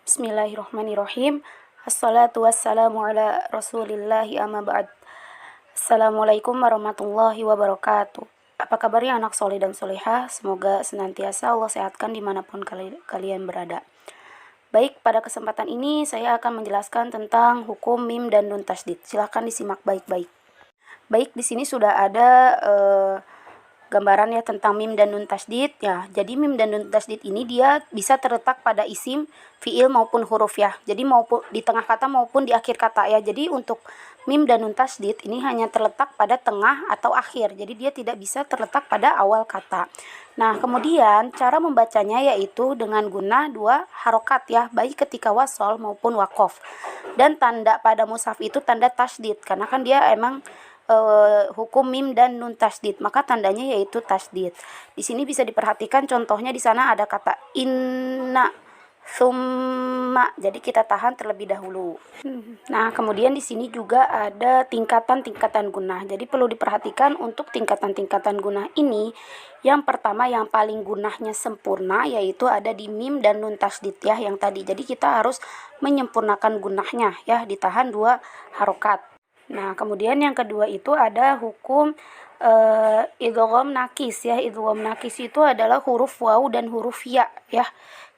Bismillahirrahmanirrahim. Assalatu wassalamu ala rasulillahi amma ba'd. Assalamualaikum warahmatullahi wabarakatuh. Apa kabarnya anak soleh dan solehah? Semoga senantiasa Allah sehatkan dimanapun kalian berada. Baik, pada kesempatan ini saya akan menjelaskan tentang hukum mim dan nun tasdid. Silahkan disimak baik-baik. Baik, di sini sudah ada gambaran ya tentang mim dan nun tasdid ya. Jadi mim dan nun tasdid ini dia bisa terletak pada isim, fiil maupun huruf ya. Jadi maupun di tengah kata maupun di akhir kata ya. Jadi untuk mim dan nun tasdid ini hanya terletak pada tengah atau akhir. Jadi dia tidak bisa terletak pada awal kata. Nah, kemudian cara membacanya yaitu dengan guna dua harokat ya, baik ketika wasol maupun wakof. Dan tanda pada mushaf itu tanda tasdid karena kan dia emang hukum mim dan nun tasdid, maka tandanya yaitu tasdid. Di sini bisa diperhatikan contohnya di sana ada kata inna, summa. Jadi kita tahan terlebih dahulu. Nah, kemudian di sini juga ada tingkatan-tingkatan gunah. Jadi perlu diperhatikan untuk tingkatan-tingkatan gunah ini. Yang pertama yang paling gunahnya sempurna yaitu ada di mim dan nun tasdid ya yang tadi. Jadi kita harus menyempurnakan gunahnya ya, ditahan dua harokat. Nah, kemudian yang kedua itu ada hukum idgham nakis ya. Idgham nakis itu adalah huruf waw dan huruf ya ya.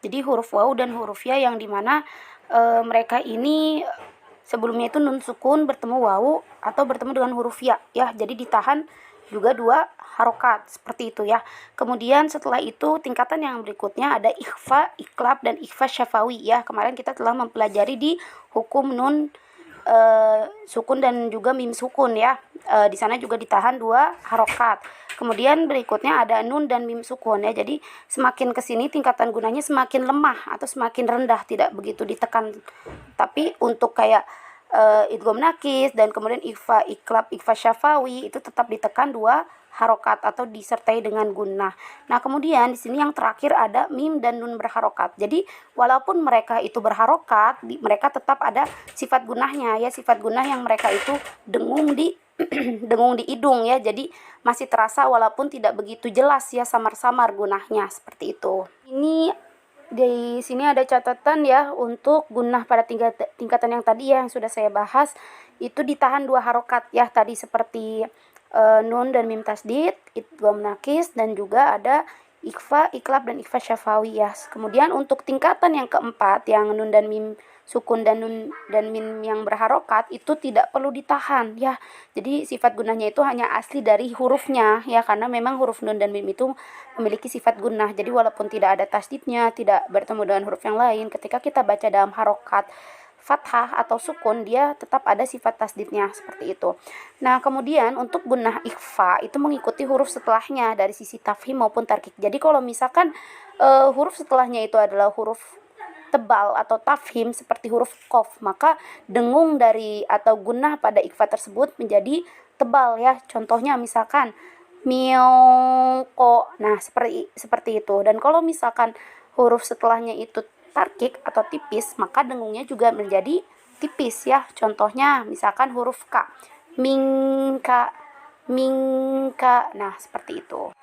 Jadi huruf waw dan huruf ya yang dimana mereka ini sebelumnya itu nun sukun bertemu waw atau bertemu dengan huruf ya ya. Jadi ditahan juga dua harokat seperti itu ya. Kemudian setelah itu tingkatan yang berikutnya ada ikhfa, iklab dan ikhfa syafawi ya. Kemarin kita telah mempelajari di hukum nun sukun dan juga mim sukun ya. Di sana juga ditahan dua harokat. Kemudian berikutnya ada nun dan mim sukun ya. Jadi semakin kesini tingkatan gunanya semakin lemah atau semakin rendah, tidak begitu ditekan. Tapi untuk kayak idgham nakis dan kemudian ikhfa, iklab, ikhfa syafawi itu tetap ditekan dua harokat atau disertai dengan gunnah. Nah, kemudian di sini yang terakhir ada mim dan nun berharokat. Jadi walaupun mereka itu berharokat, mereka tetap ada sifat gunnahnya ya, sifat gunnah yang mereka itu dengung di dengung di hidung ya. Jadi masih terasa walaupun tidak begitu jelas ya, samar-samar gunnahnya seperti itu. Ini di sini ada catatan ya untuk gunnah pada tingkatan yang tadi ya yang sudah saya bahas itu ditahan dua harokat ya tadi seperti nun dan mim tasdid, idgham nakis dan juga ada ikhfa, iklab dan ikhfa syafawi ya. Kemudian untuk tingkatan yang keempat yang nun dan mim sukun dan nun dan mim yang berharokat itu tidak perlu ditahan ya. Jadi sifat gunahnya itu hanya asli dari hurufnya ya, karena memang huruf nun dan mim itu memiliki sifat gunah. Jadi walaupun tidak ada tasdidnya, tidak bertemu dengan huruf yang lain, ketika kita baca dalam harokat fathah atau sukun dia tetap ada sifat tasdidnya seperti itu. Nah, kemudian untuk gunnah ikhfa itu mengikuti huruf setelahnya dari sisi tafhim maupun tarkik. Jadi kalau misalkan huruf setelahnya itu adalah huruf tebal atau tafhim seperti huruf qaf, maka dengung dari atau gunnah pada ikhfa tersebut menjadi tebal ya. Contohnya misalkan mioko. Nah, seperti itu. Dan kalau misalkan huruf setelahnya itu tarkik atau tipis, maka dengungnya juga menjadi tipis ya. Contohnya misalkan huruf K, mingka, mingka. Nah, seperti itu.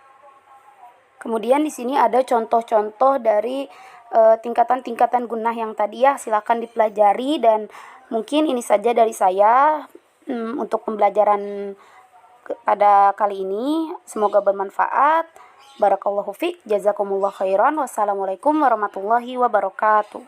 Kemudian di sini ada contoh-contoh dari tingkatan-tingkatan gunnah yang tadi ya, silakan dipelajari. Dan mungkin ini saja dari saya untuk pembelajaran pada kali ini. Semoga bermanfaat. Barakallahu fiq, jazakumullah khairan. Wassalamualaikum warahmatullahi wabarakatuh.